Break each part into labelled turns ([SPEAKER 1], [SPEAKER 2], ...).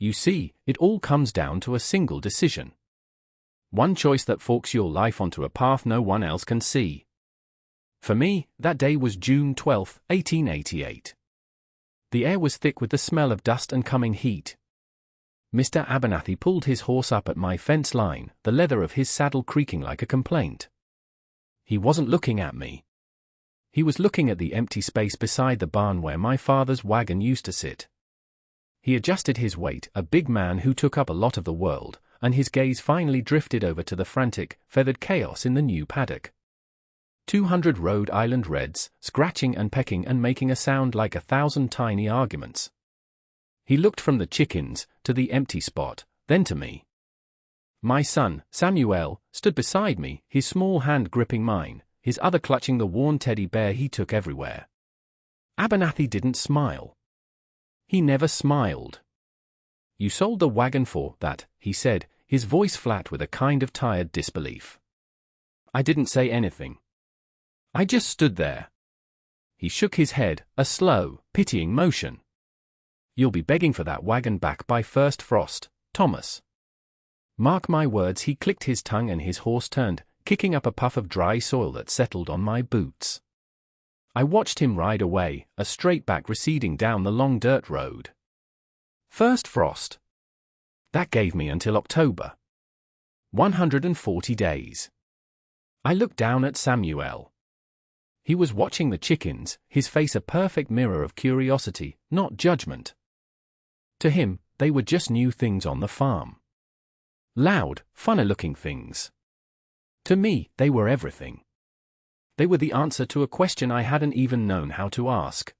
[SPEAKER 1] You see, it all comes down to a single decision. One choice that forks your life onto a path no one else can see. For me, that day was June 12, 1888. The air was thick with the smell of dust and coming heat. Mr. Abernathy pulled his horse up at my fence line, the leather of his saddle creaking like a complaint. He wasn't looking at me. He was looking at the empty space beside the barn where my father's wagon used to sit. He adjusted his weight, a big man who took up a lot of the world, and his gaze finally drifted over to the frantic, feathered chaos in the new paddock. 200 Rhode Island Reds, scratching and pecking and making a sound like 1,000 tiny arguments. He looked from the chickens, to the empty spot, then to me. My son, Samuel, stood beside me, his small hand gripping mine, his other clutching the worn teddy bear he took everywhere. Abernathy didn't smile. He never smiled. "You sold the wagon for that," he said, his voice flat with a kind of tired disbelief. I didn't say anything. I just stood there. He shook his head, a slow, pitying motion. "You'll be begging for that wagon back by first frost, Thomas. Mark my words." He clicked his tongue and his horse turned, kicking up a puff of dry soil that settled on my boots. I watched him ride away, a straight back receding down the long dirt road. First frost. That gave me until October. 140 days. I looked down at Samuel. He was watching the chickens, his face a perfect mirror of curiosity, not judgment. To him, they were just new things on the farm. Loud, funny-looking things. To me, they were everything. They were the answer to a question I hadn't even known how to ask.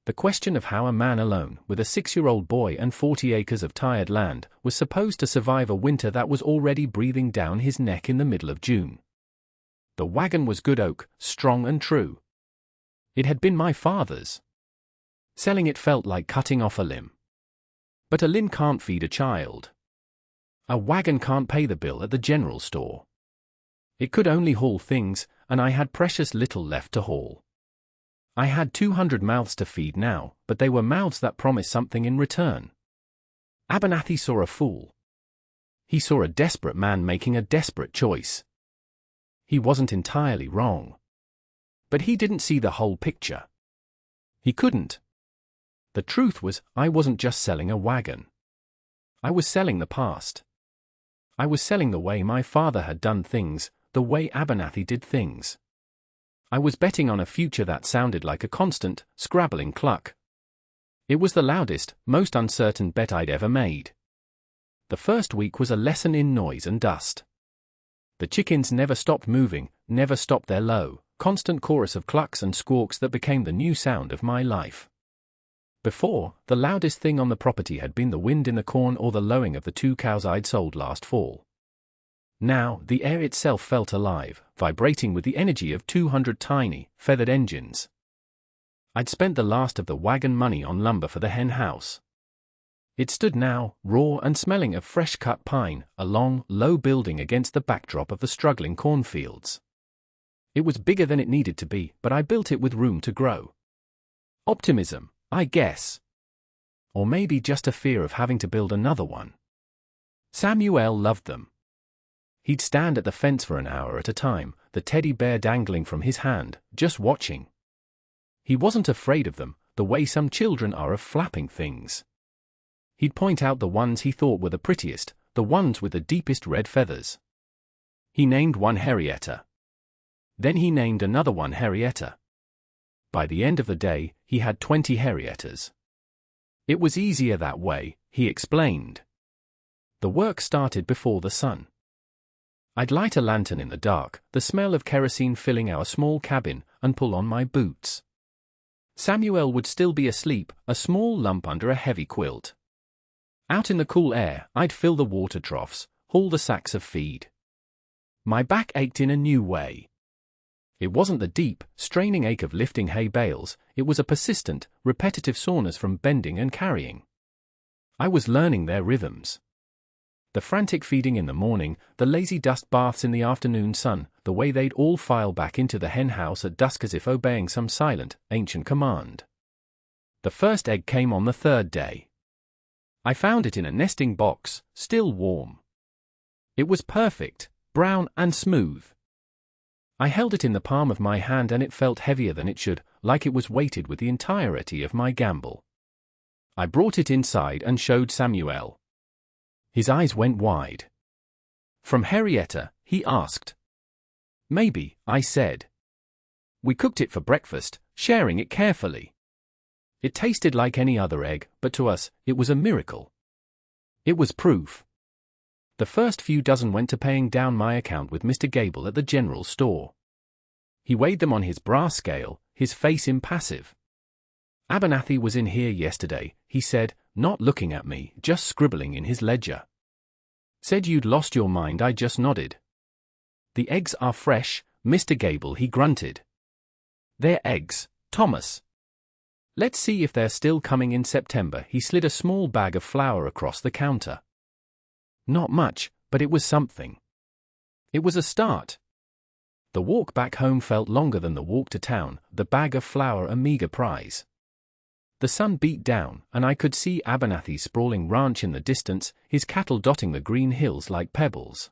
[SPEAKER 1] The question of how a man alone, with a 6-year-old boy and 40 acres of tired land, was supposed to survive a winter that was already breathing down his neck in the middle of June. The wagon was good oak, strong and true. It had been my father's. Selling it felt like cutting off a limb. But a limb can't feed a child. A wagon can't pay the bill at the general store. It could only haul things, and I had precious little left to haul. I had 200 mouths to feed now, but they were mouths that promised something in return. Abernathy saw a fool. He saw a desperate man making a desperate choice. He wasn't entirely wrong. But he didn't see the whole picture. He couldn't. The truth was, I wasn't just selling a wagon. I was selling the past. I was selling the way my father had done things, the way Abernathy did things. I was betting on a future that sounded like a constant, scrabbling cluck. It was the loudest, most uncertain bet I'd ever made. The first week was a lesson in noise and dust. The chickens never stopped moving, never stopped their low, constant chorus of clucks and squawks that became the new sound of my life. Before, the loudest thing on the property had been the wind in the corn or the lowing of the 2 cows I'd sold last fall. Now, the air itself felt alive, vibrating with the energy of 200 tiny, feathered engines. I'd spent the last of the wagon money on lumber for the hen house. It stood now, raw and smelling of fresh-cut pine, a long, low building against the backdrop of the struggling cornfields. It was bigger than it needed to be, but I built it with room to grow. Optimism, I guess. Or maybe just a fear of having to build another one. Samuel loved them. He'd stand at the fence for an hour at a time, the teddy bear dangling from his hand, just watching. He wasn't afraid of them, the way some children are of flapping things. He'd point out the ones he thought were the prettiest, the ones with the deepest red feathers. He named one Henrietta. Then he named another one Henrietta. By the end of the day, he had 20 Henriettas. It was easier that way, he explained. The work started before the sun. I'd light a lantern in the dark, the smell of kerosene filling our small cabin, and pull on my boots. Samuel would still be asleep, a small lump under a heavy quilt. Out in the cool air, I'd fill the water troughs, haul the sacks of feed. My back ached in a new way. It wasn't the deep, straining ache of lifting hay bales, it was a persistent, repetitive soreness from bending and carrying. I was learning their rhythms. The frantic feeding in the morning, the lazy dust baths in the afternoon sun, the way they'd all file back into the hen house at dusk as if obeying some silent, ancient command. The first egg came on the 3rd day. I found it in a nesting box, still warm. It was perfect, brown and smooth. I held it in the palm of my hand and it felt heavier than it should, like it was weighted with the entirety of my gamble. I brought it inside and showed Samuel. His eyes went wide. "From Henrietta?" he asked. "Maybe," I said. We cooked it for breakfast, sharing it carefully. It tasted like any other egg, but to us, it was a miracle. It was proof. The first few dozen went to paying down my account with Mr. Gable at the general store. He weighed them on his brass scale, his face impassive. "Abernathy was in here yesterday," he said, not looking at me, just scribbling in his ledger. "Said you'd lost your mind." I just nodded. "The eggs are fresh, Mr. Gable," he grunted. "They're eggs, Thomas. Let's see if they're still coming in September." He slid a small bag of flour across the counter. Not much, but it was something. It was a start. The walk back home felt longer than the walk to town, the bag of flour a meager prize. The sun beat down, and I could see Abernathy's sprawling ranch in the distance, his cattle dotting the green hills like pebbles.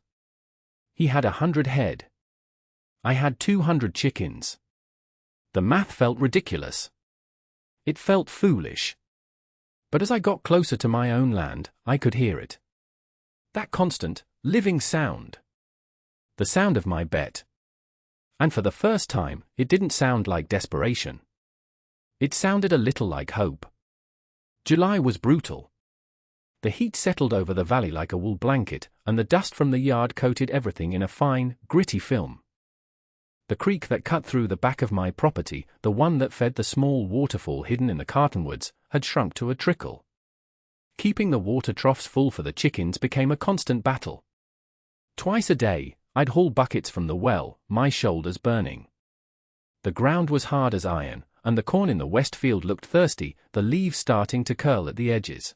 [SPEAKER 1] He had 100 head. I had 200 chickens. The math felt ridiculous. It felt foolish. But as I got closer to my own land, I could hear it. That constant, living sound. The sound of my bet. And for the first time, it didn't sound like desperation. It sounded a little like hope. July was brutal. The heat settled over the valley like a wool blanket, and the dust from the yard coated everything in a fine, gritty film. The creek that cut through the back of my property, the one that fed the small waterfall hidden in the cottonwoods, had shrunk to a trickle. Keeping the water troughs full for the chickens became a constant battle. Twice a day, I'd haul buckets from the well, my shoulders burning. The ground was hard as iron, and the corn in the west field looked thirsty, the leaves starting to curl at the edges.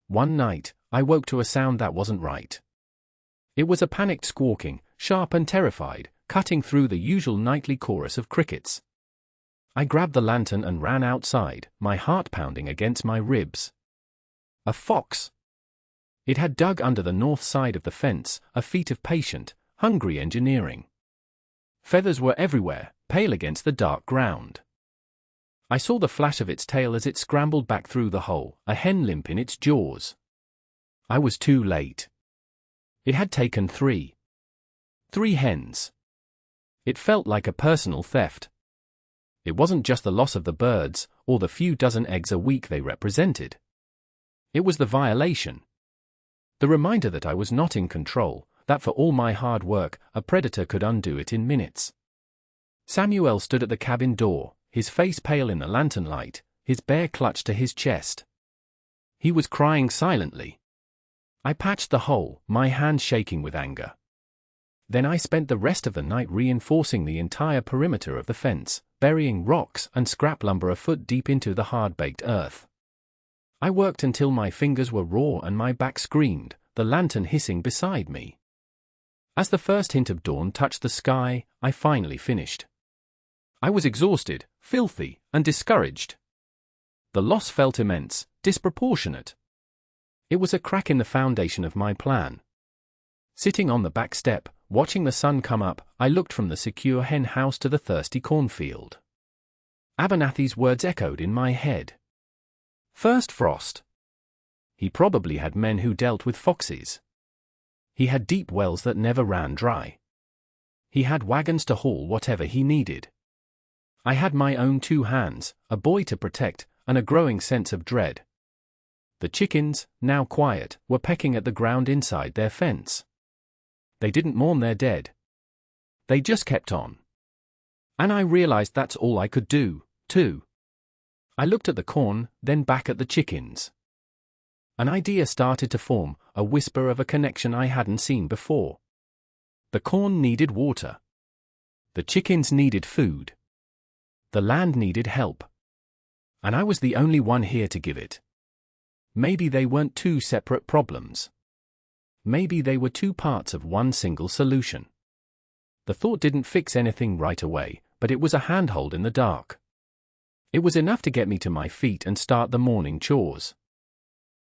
[SPEAKER 1] One night, I woke to a sound that wasn't right. It was a panicked squawking, sharp and terrified, cutting through the usual nightly chorus of crickets. I grabbed the lantern and ran outside, my heart pounding against my ribs. A fox! It had dug under the north side of the fence, a feat of patient, hungry engineering. Feathers were everywhere, pale against the dark ground. I saw the flash of its tail as it scrambled back through the hole, a hen limp in its jaws. I was too late. It had taken 3 hens. It felt like a personal theft. It wasn't just the loss of the birds, or the few dozen eggs a week they represented. It was the violation. The reminder that I was not in control, that for all my hard work, a predator could undo it in minutes. Samuel stood at the cabin door, his face pale in the lantern light, his bear clutched to his chest. He was crying silently. I patched the hole, my hand shaking with anger. Then I spent the rest of the night reinforcing the entire perimeter of the fence, burying rocks and scrap lumber a foot deep into the hard-baked earth. I worked until my fingers were raw and my back screamed, the lantern hissing beside me. As the first hint of dawn touched the sky, I finally finished. I was exhausted, filthy, and discouraged. The loss felt immense, disproportionate. It was a crack in the foundation of my plan. Sitting on the back step, watching the sun come up, I looked from the secure hen house to the thirsty cornfield. Abernathy's words echoed in my head. First frost. He probably had men who dealt with foxes. He had deep wells that never ran dry. He had wagons to haul whatever he needed. I had my own 2 hands, a boy to protect, and a growing sense of dread. The chickens, now quiet, were pecking at the ground inside their fence. They didn't mourn their dead. They just kept on. And I realized that's all I could do, too. I looked at the corn, then back at the chickens. An idea started to form, a whisper of a connection I hadn't seen before. The corn needed water. The chickens needed food. The land needed help. And I was the only one here to give it. Maybe they weren't 2 separate problems. Maybe they were 2 parts of one single solution. The thought didn't fix anything right away, but it was a handhold in the dark. It was enough to get me to my feet and start the morning chores.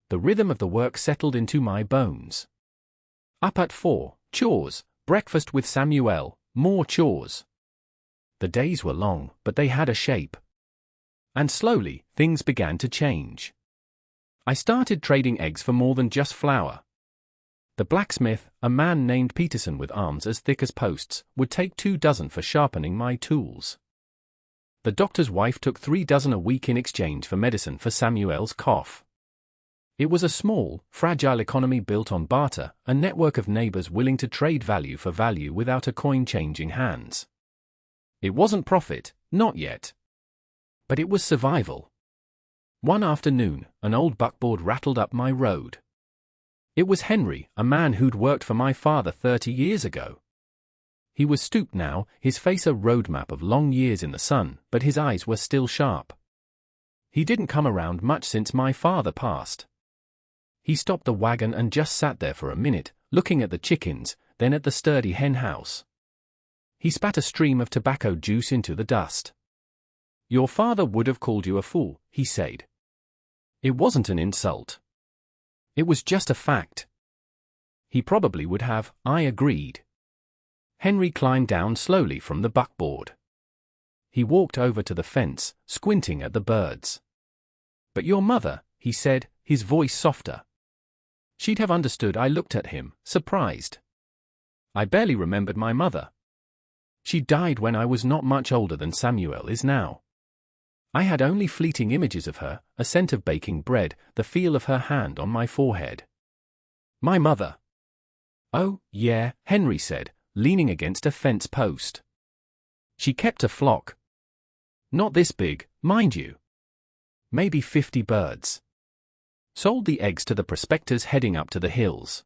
[SPEAKER 1] The rhythm of the work settled into my bones. Up at 4, chores, breakfast with Samuel, more chores. The days were long, but they had a shape. And slowly, things began to change. I started trading eggs for more than just flour. The blacksmith, a man named Peterson with arms as thick as posts, would take 2 dozen for sharpening my tools. The doctor's wife took 3 dozen a week in exchange for medicine for Samuel's cough. It was a small, fragile economy built on barter, a network of neighbors willing to trade value for value without a coin changing hands. It wasn't profit, not yet. But it was survival. One afternoon, an old buckboard rattled up my road. It was Henry, a man who'd worked for my father 30 years ago. He was stooped now, his face a roadmap of long years in the sun, but his eyes were still sharp. He didn't come around much since my father passed. He stopped the wagon and just sat there for a minute, looking at the chickens, then at the sturdy hen house. He spat a stream of tobacco juice into the dust. "Your father would have called you a fool," he said. It wasn't an insult. It was just a fact. He probably would have, I agreed. Henry climbed down slowly from the buckboard. He walked over to the fence, squinting at the birds. "But your mother," he said, his voice softer. She'd have understood. I looked at him, surprised. I barely remembered my mother. She died when I was not much older than Samuel is now. I had only fleeting images of her, a scent of baking bread, the feel of her hand on my forehead. My mother. "Oh, yeah," Henry said, leaning against a fence post. "She kept a flock. Not this big, mind you. Maybe 50 birds. Sold the eggs to the prospectors heading up to the hills.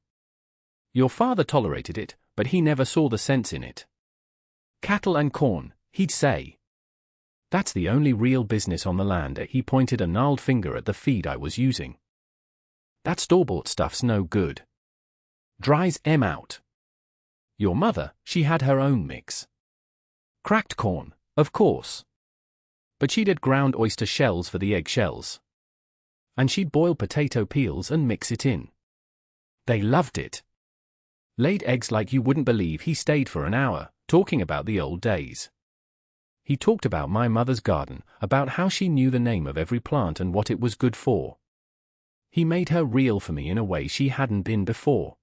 [SPEAKER 1] Your father tolerated it, but he never saw the sense in it. Cattle and corn, he'd say. That's the only real business on the land." He pointed a gnarled finger at the feed I was using. "That store-bought stuff's no good. Dries 'em out. Your mother, she had her own mix. Cracked corn, of course. But she'd add ground oyster shells for the egg shells. And she'd boil potato peels and mix it in. They loved it. Laid eggs like you wouldn't believe." He stayed for an hour, talking about the old days. He talked about my mother's garden, about how she knew the name of every plant and what it was good for. He made her real for me in a way she hadn't been before.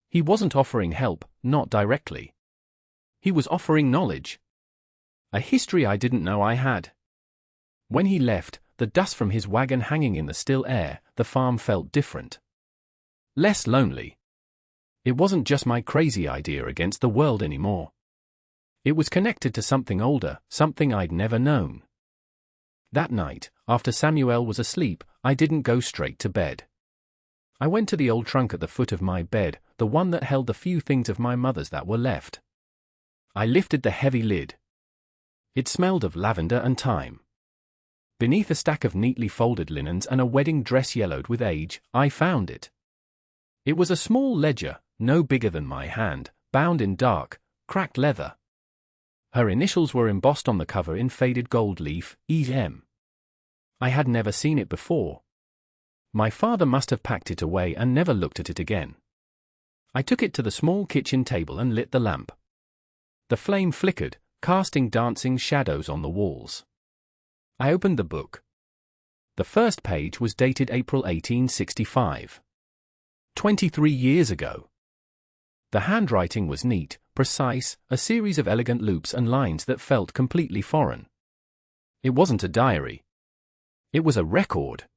[SPEAKER 1] He wasn't offering help, not directly. He was offering knowledge. A history I didn't know I had. When he left, the dust from his wagon hanging in the still air, the farm felt different. Less lonely. It wasn't just my crazy idea against the world anymore. It was connected to something older, something I'd never known. That night, after Samuel was asleep, I didn't go straight to bed. I went to the old trunk at the foot of my bed, the one that held the few things of my mother's that were left. I lifted the heavy lid. It smelled of lavender and thyme. Beneath a stack of neatly folded linens and a wedding dress yellowed with age, I found it. It was a small ledger, no bigger than my hand, bound in dark, cracked leather. Her initials were embossed on the cover in faded gold leaf, E.M. I had never seen it before. My father must have packed it away and never looked at it again. I took it to the small kitchen table and lit the lamp. The flame flickered, casting dancing shadows on the walls. I opened the book. The first page was dated April 1865. 23 years ago. The handwriting was neat, precise, a series of elegant loops and lines that felt completely foreign. It wasn't a diary. It was a record.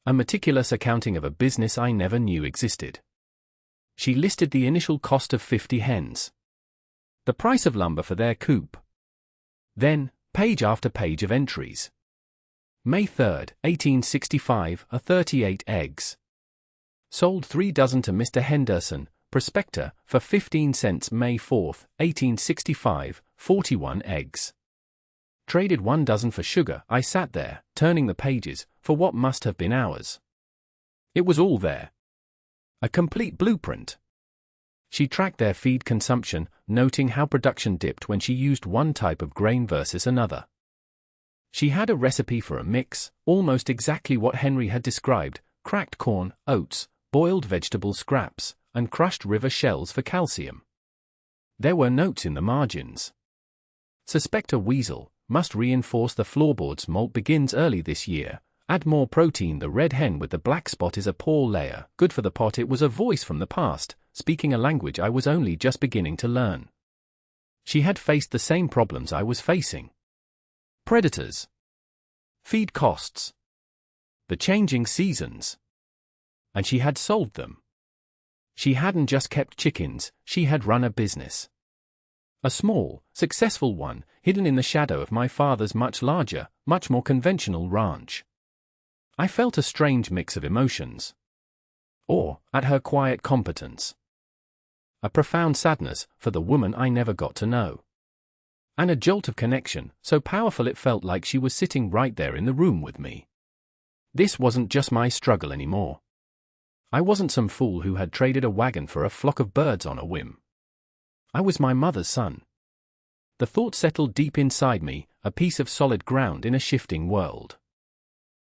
[SPEAKER 1] A meticulous accounting of a business I never knew existed. She listed the initial cost of 50 hens. The price of lumber for their coop. Then, page after page of entries. May 3rd, 1865, 38 eggs. Sold 3 dozen to Mr. Henderson, prospector, for 15 cents. May 4th, 1865, 41 eggs. Traded 1 dozen for sugar. I sat there, turning the pages, for what must have been hours. It was all there. A complete blueprint. She tracked their feed consumption, noting how production dipped when she used one type of grain versus another. She had a recipe for a mix, almost exactly what Henry had described, cracked corn, oats, boiled vegetable scraps, and crushed river shells for calcium. There were notes in the margins. Suspect a weasel, must reinforce the floorboards. Molt begins early this year. Add more protein. The red hen with the black spot is a poor layer. Good for the pot. It was a voice from the past, speaking a language I was only just beginning to learn. She had faced the same problems I was facing. Predators. Feed costs. The changing seasons. And she had solved them. She hadn't just kept chickens, she had run a business. A small, successful one, hidden in the shadow of my father's much larger, much more conventional ranch. I felt a strange mix of emotions. Awe at her quiet competence. A profound sadness for the woman I never got to know. And a jolt of connection, so powerful it felt like she was sitting right there in the room with me. This wasn't just my struggle anymore. I wasn't some fool who had traded a wagon for a flock of birds on a whim. I was my mother's son. The thought settled deep inside me, a piece of solid ground in a shifting world.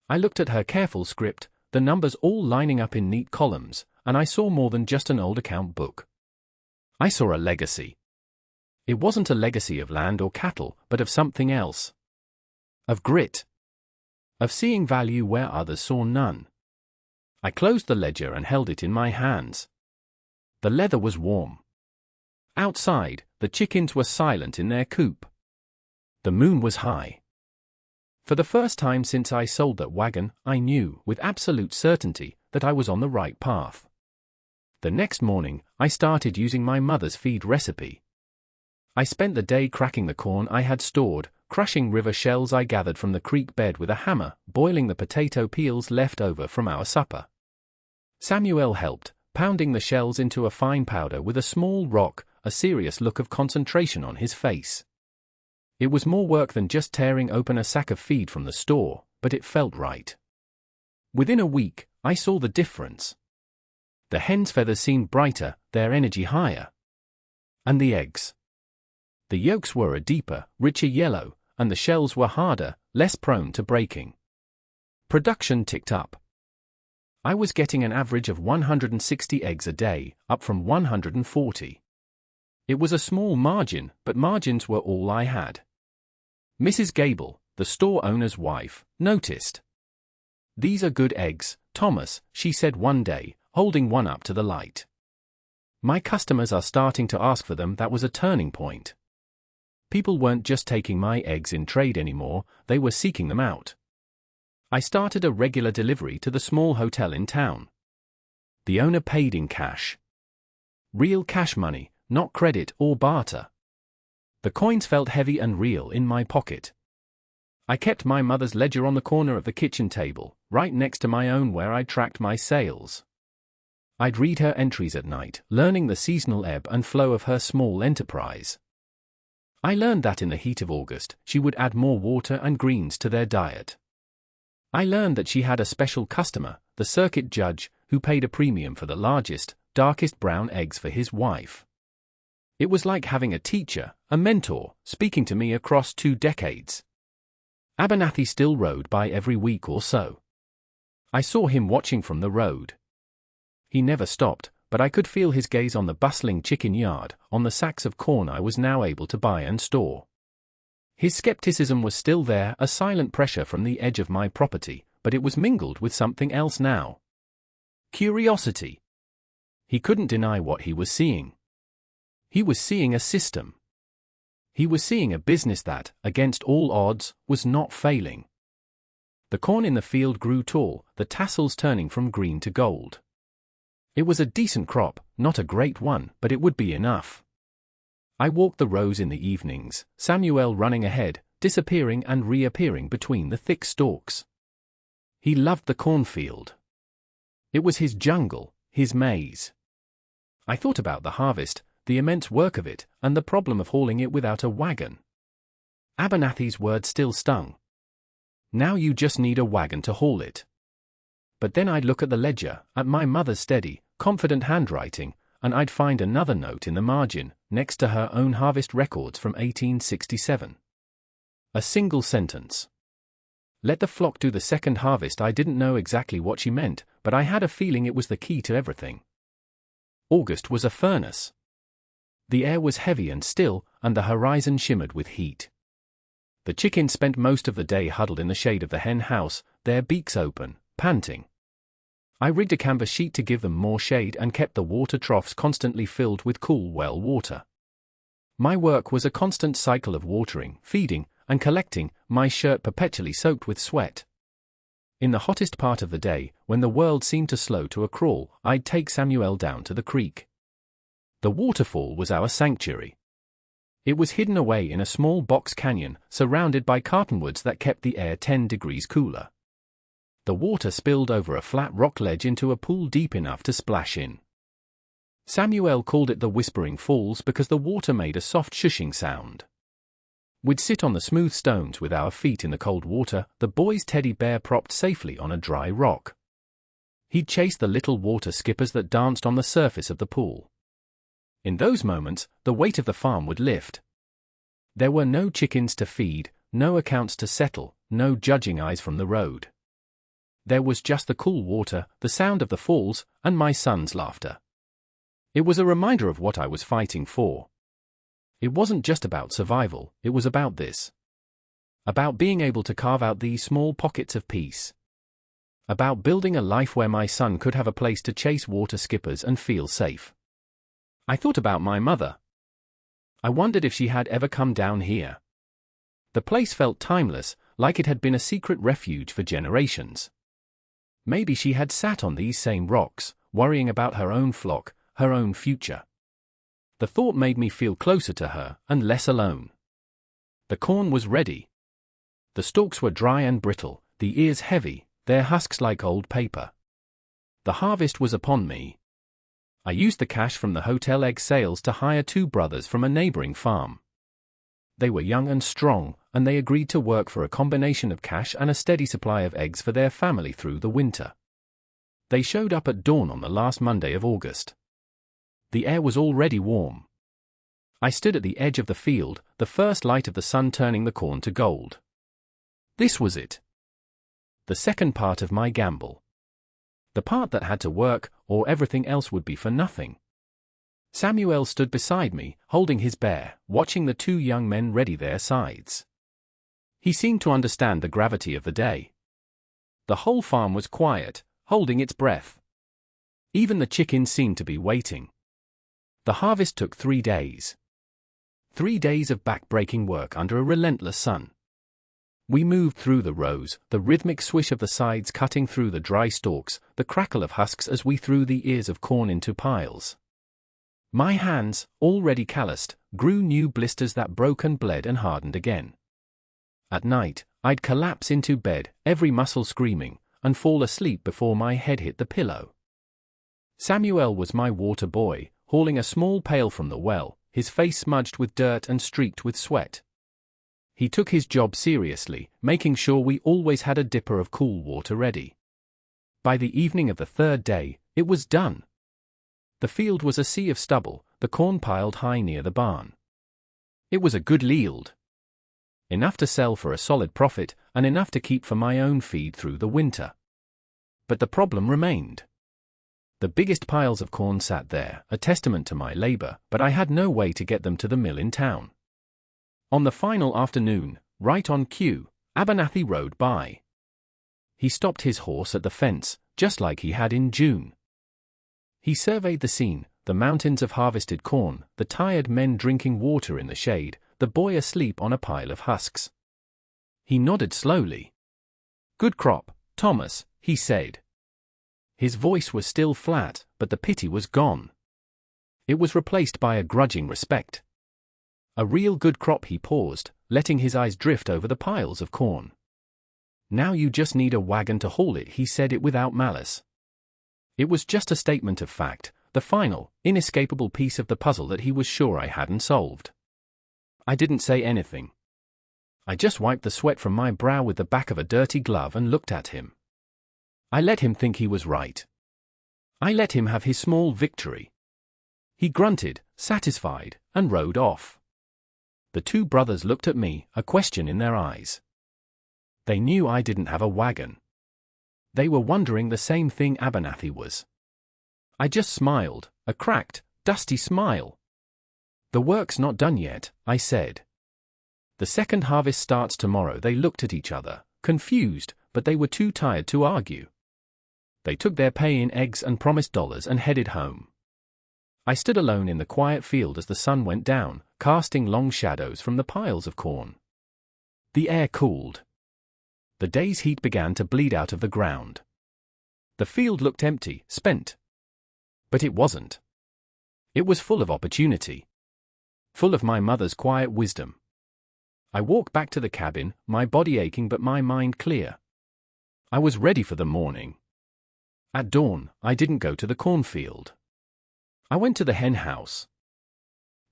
[SPEAKER 1] I looked at her careful script, the numbers all lining up in neat columns, and I saw more than just an old account book. I saw a legacy. It wasn't a legacy of land or cattle, but of something else. Of grit. Of seeing value where others saw none. I closed the ledger and held it in my hands. The leather was warm. Outside, the chickens were silent in their coop. The moon was high. For the first time since I sold that wagon, I knew, with absolute certainty, that I was on the right path. The next morning, I started using my mother's feed recipe. I spent the day cracking the corn I had stored, crushing river shells I gathered from the creek bed with a hammer, boiling the potato peels left over from our supper. Samuel helped, pounding the shells into a fine powder with a small rock, a serious look of concentration on his face. It was more work than just tearing open a sack of feed from the store, but it felt right. Within a week, I saw the difference. The hens' feathers seemed brighter, their energy higher. And the eggs. The yolks were a deeper, richer yellow, and the shells were harder, less prone to breaking. Production ticked up. I was getting an average of 160 eggs a day, up from 140. It was a small margin, but margins were all I had. Mrs. Gable, the store owner's wife, noticed. "These are good eggs, Thomas," she said one day, holding one up to the light. "My customers are starting to ask for them." That was a turning point. People weren't just taking my eggs in trade anymore, they were seeking them out. I started a regular delivery to the small hotel in town. The owner paid in cash. Real cash money, not credit or barter. The coins felt heavy and real in my pocket. I kept my mother's ledger on the corner of the kitchen table, right next to my own where I tracked my sales. I'd read her entries at night, learning the seasonal ebb and flow of her small enterprise. I learned that in the heat of August, she would add more water and greens to their diet. I learned that she had a special customer, the circuit judge, who paid a premium for the largest, darkest brown eggs for his wife. It was like having a teacher, a mentor, speaking to me across 2 decades. Abernathy still rode by every week or so. I saw him watching from the road. He never stopped, but I could feel his gaze on the bustling chicken yard, on the sacks of corn I was now able to buy and store. His skepticism was still there, a silent pressure from the edge of my property, but it was mingled with something else now. Curiosity. He couldn't deny what he was seeing. He was seeing a system. He was seeing a business that, against all odds, was not failing. The corn in the field grew tall, the tassels turning from green to gold. It was a decent crop, not a great one, but it would be enough. I walked the rows in the evenings, Samuel running ahead, disappearing and reappearing between the thick stalks. He loved the cornfield. It was his jungle, his maze. I thought about the harvest, the immense work of it, and the problem of hauling it without a wagon. Abernathy's words still stung. "Now you just need a wagon to haul it." But then I'd look at the ledger, at my mother's steady, confident handwriting, and I'd find another note in the margin, next to her own harvest records from 1867. A single sentence. "Let the flock do the second harvest." I didn't know exactly what she meant, but I had a feeling it was the key to everything. August was a furnace. The air was heavy and still, and the horizon shimmered with heat. The chickens spent most of the day huddled in the shade of the hen house, their beaks open, panting. I rigged a canvas sheet to give them more shade and kept the water troughs constantly filled with cool well water. My work was a constant cycle of watering, feeding, and collecting, my shirt perpetually soaked with sweat. In the hottest part of the day, when the world seemed to slow to a crawl, I'd take Samuel down to the creek. The waterfall was our sanctuary. It was hidden away in a small box canyon, surrounded by cottonwoods that kept the air 10 degrees cooler. The water spilled over a flat rock ledge into a pool deep enough to splash in. Samuel called it the Whispering Falls because the water made a soft shushing sound. We'd sit on the smooth stones with our feet in the cold water, the boy's teddy bear propped safely on a dry rock. He'd chase the little water skippers that danced on the surface of the pool. In those moments, the weight of the farm would lift. There were no chickens to feed, no accounts to settle, no judging eyes from the road. There was just the cool water, the sound of the falls, and my son's laughter. It was a reminder of what I was fighting for. It wasn't just about survival, it was about this. About being able to carve out these small pockets of peace. About building a life where my son could have a place to chase water skippers and feel safe. I thought about my mother. I wondered if she had ever come down here. The place felt timeless, like it had been a secret refuge for generations. Maybe she had sat on these same rocks, worrying about her own flock, her own future. The thought made me feel closer to her, and less alone. The corn was ready. The stalks were dry and brittle, the ears heavy, their husks like old paper. The harvest was upon me. I used the cash from the hotel egg sales to hire 2 brothers from a neighboring farm. They were young and strong, and they agreed to work for a combination of cash and a steady supply of eggs for their family through the winter. They showed up at dawn on the last Monday of August. The air was already warm. I stood at the edge of the field, the first light of the sun turning the corn to gold. This was it. The second part of my gamble. The part that had to work, or everything else would be for nothing. Samuel stood beside me, holding his bear, watching the 2 young men ready their sides. He seemed to understand the gravity of the day. The whole farm was quiet, holding its breath. Even the chickens seemed to be waiting. The harvest took 3 days. 3 days of back-breaking work under a relentless sun. We moved through the rows, the rhythmic swish of the sides cutting through the dry stalks, the crackle of husks as we threw the ears of corn into piles. My hands, already calloused, grew new blisters that broke and bled and hardened again. At night, I'd collapse into bed, every muscle screaming, and fall asleep before my head hit the pillow. Samuel was my water boy, hauling a small pail from the well, his face smudged with dirt and streaked with sweat. He took his job seriously, making sure we always had a dipper of cool water ready. By the evening of the 3rd day, it was done. The field was a sea of stubble, the corn piled high near the barn. It was a good yield. Enough to sell for a solid profit, and enough to keep for my own feed through the winter. But the problem remained. The biggest piles of corn sat there, a testament to my labor, but I had no way to get them to the mill in town. On the final afternoon, right on cue, Abernathy rode by. He stopped his horse at the fence, just like he had in June. He surveyed the scene, the mountains of harvested corn, the tired men drinking water in the shade, the boy asleep on a pile of husks. He nodded slowly. "Good crop, Thomas," he said. His voice was still flat, but the pity was gone. It was replaced by a grudging respect. A real good crop. He paused, letting his eyes drift over the piles of corn. "Now you just need a wagon to haul it," he said it without malice. It was just a statement of fact, the final, inescapable piece of the puzzle that he was sure I hadn't solved. I didn't say anything. I just wiped the sweat from my brow with the back of a dirty glove and looked at him. I let him think he was right. I let him have his small victory. He grunted, satisfied, and rode off. The 2 brothers looked at me, a question in their eyes. They knew I didn't have a wagon. They were wondering the same thing Abernathy was. I just smiled, a cracked, dusty smile. "The work's not done yet," I said. "The second harvest starts tomorrow." They looked at each other, confused, but they were too tired to argue. They took their pay in eggs and promised dollars and headed home. I stood alone in the quiet field as the sun went down, casting long shadows from the piles of corn. The air cooled. The day's heat began to bleed out of the ground. The field looked empty, spent. But it wasn't. It was full of opportunity. Full of my mother's quiet wisdom. I walked back to the cabin, my body aching but my mind clear. I was ready for the morning. At dawn, I didn't go to the cornfield. I went to the hen house.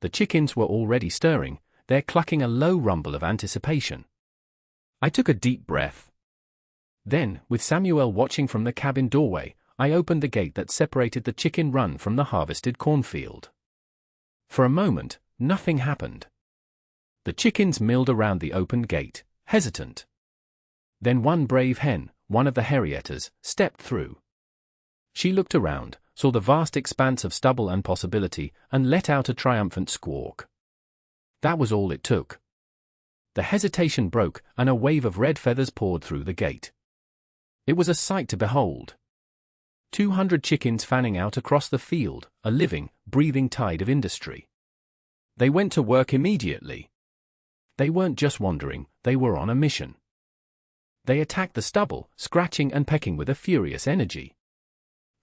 [SPEAKER 1] The chickens were already stirring, their clucking a low rumble of anticipation. I took a deep breath. Then, with Samuel watching from the cabin doorway, I opened the gate that separated the chicken run from the harvested cornfield. For a moment, nothing happened. The chickens milled around the opened gate, hesitant. Then one brave hen, one of the Henriettas, stepped through. She looked around, saw the vast expanse of stubble and possibility, and let out a triumphant squawk. That was all it took. The hesitation broke, and a wave of red feathers poured through the gate. It was a sight to behold. 200 chickens fanning out across the field, a living, breathing tide of industry. They went to work immediately. They weren't just wandering, they were on a mission. They attacked the stubble, scratching and pecking with a furious energy.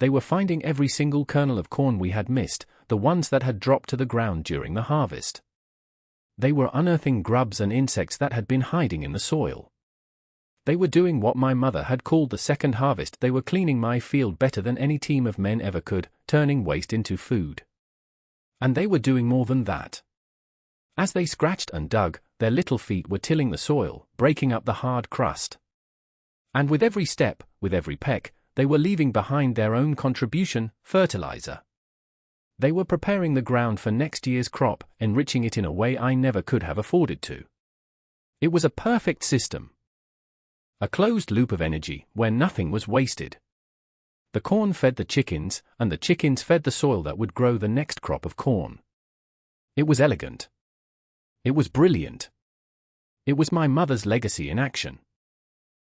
[SPEAKER 1] They were finding every single kernel of corn we had missed, the ones that had dropped to the ground during the harvest. They were unearthing grubs and insects that had been hiding in the soil. They were doing what my mother had called the second harvest. They were cleaning my field better than any team of men ever could, turning waste into food. And they were doing more than that. As they scratched and dug, their little feet were tilling the soil, breaking up the hard crust. And with every step, with every peck, they were leaving behind their own contribution, fertilizer. They were preparing the ground for next year's crop, enriching it in a way I never could have afforded to. It was a perfect system. A closed loop of energy, where nothing was wasted. The corn fed the chickens, and the chickens fed the soil that would grow the next crop of corn. It was elegant. It was brilliant. It was my mother's legacy in action.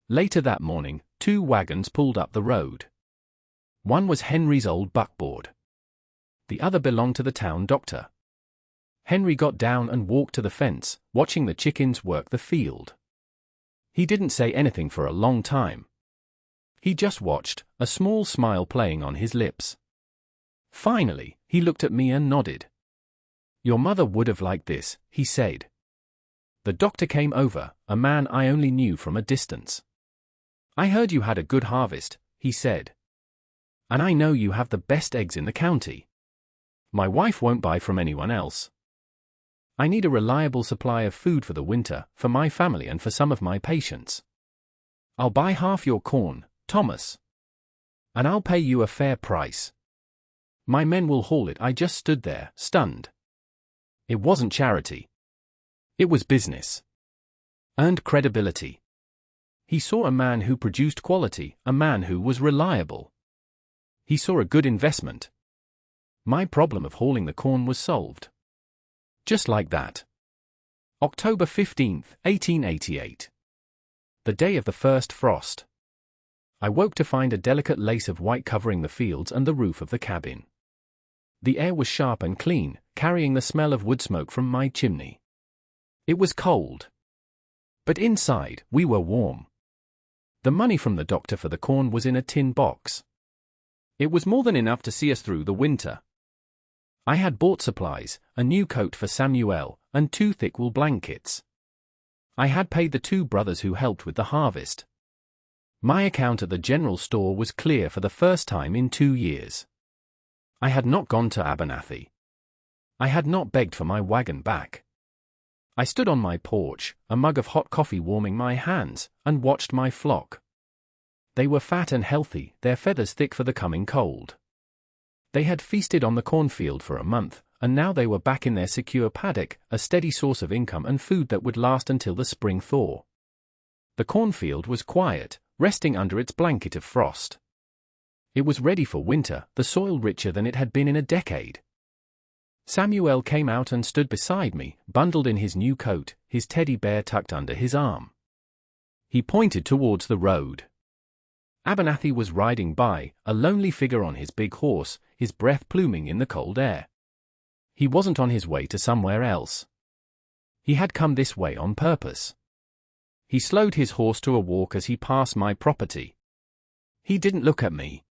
[SPEAKER 1] Later that morning, 2 wagons pulled up the road. One was Henry's old buckboard. The other belonged to the town doctor. Henry got down and walked to the fence, watching the chickens work the field. He didn't say anything for a long time. He just watched, a small smile playing on his lips. Finally, he looked at me and nodded. "Your mother would have liked this," he said. The doctor came over, a man I only knew from a distance. "I heard you had a good harvest," he said. "And I know you have the best eggs in the county. My wife won't buy from anyone else. I need a reliable supply of food for the winter, for my family and for some of my patients. I'll buy half your corn, Thomas. And I'll pay you a fair price. My men will haul it." I just stood there, stunned. It wasn't charity. It was business. Earned credibility. He saw a man who produced quality, a man who was reliable. He saw a good investment. My problem of hauling the corn was solved. Just like that. October 15th, 1888. The day of the first frost. I woke to find a delicate lace of white covering the fields and the roof of the cabin. The air was sharp and clean, carrying the smell of wood smoke from my chimney. It was cold. But inside, we were warm. The money from the doctor for the corn was in a tin box. It was more than enough to see us through the winter. I had bought supplies, a new coat for Samuel, and 2 thick wool blankets. I had paid the 2 brothers who helped with the harvest. My account at the general store was clear for the first time in 2 years. I had not gone to Abernathy. I had not begged for my wagon back. I stood on my porch, a mug of hot coffee warming my hands, and watched my flock. They were fat and healthy, their feathers thick for the coming cold. They had feasted on the cornfield for a month, and now they were back in their secure paddock, a steady source of income and food that would last until the spring thaw. The cornfield was quiet, resting under its blanket of frost. It was ready for winter, the soil richer than it had been in a decade. Samuel came out and stood beside me, bundled in his new coat, his teddy bear tucked under his arm. He pointed towards the road. Abernathy was riding by, a lonely figure on his big horse, his breath pluming in the cold air. He wasn't on his way to somewhere else. He had come this way on purpose. He slowed his horse to a walk as he passed my property. He didn't look at me.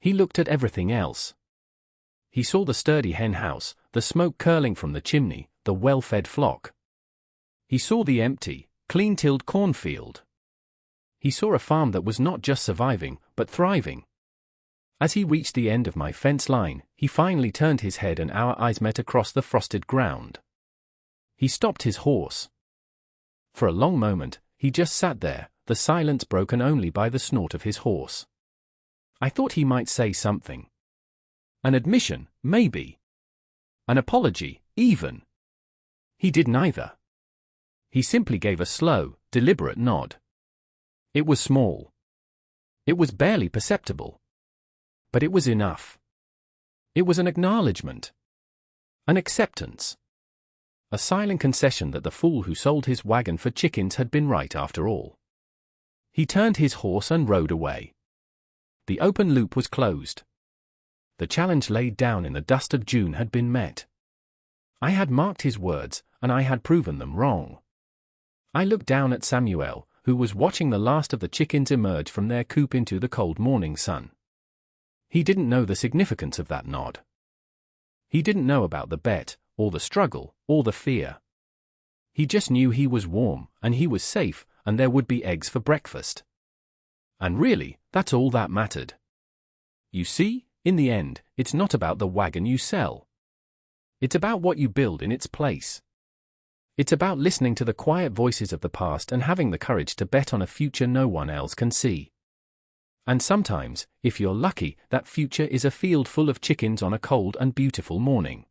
[SPEAKER 1] He looked at everything else. He saw the sturdy hen house, the smoke curling from the chimney, the well-fed flock. He saw the empty, clean-tilled cornfield. He saw a farm that was not just surviving, but thriving. As he reached the end of my fence line, he finally turned his head and our eyes met across the frosted ground. He stopped his horse. For a long moment, he just sat there, the silence broken only by the snort of his horse. I thought he might say something. An admission, maybe. An apology, even. He did neither. He simply gave a slow, deliberate nod. It was small. It was barely perceptible. But it was enough. It was an acknowledgement. An acceptance. A silent concession that the fool who sold his wagon for chickens had been right after all. He turned his horse and rode away. The open loop was closed. The challenge laid down in the dust of June had been met. I had marked his words, and I had proven them wrong. I looked down at Samuel, who was watching the last of the chickens emerge from their coop into the cold morning sun. He didn't know the significance of that nod. He didn't know about the bet, or the struggle, or the fear. He just knew he was warm, and he was safe, and there would be eggs for breakfast. And really, that's all that mattered. You see, in the end, it's not about the wagon you sell. It's about what you build in its place. It's about listening to the quiet voices of the past and having the courage to bet on a future no one else can see. And sometimes, if you're lucky, that future is a field full of chickens on a cold and beautiful morning.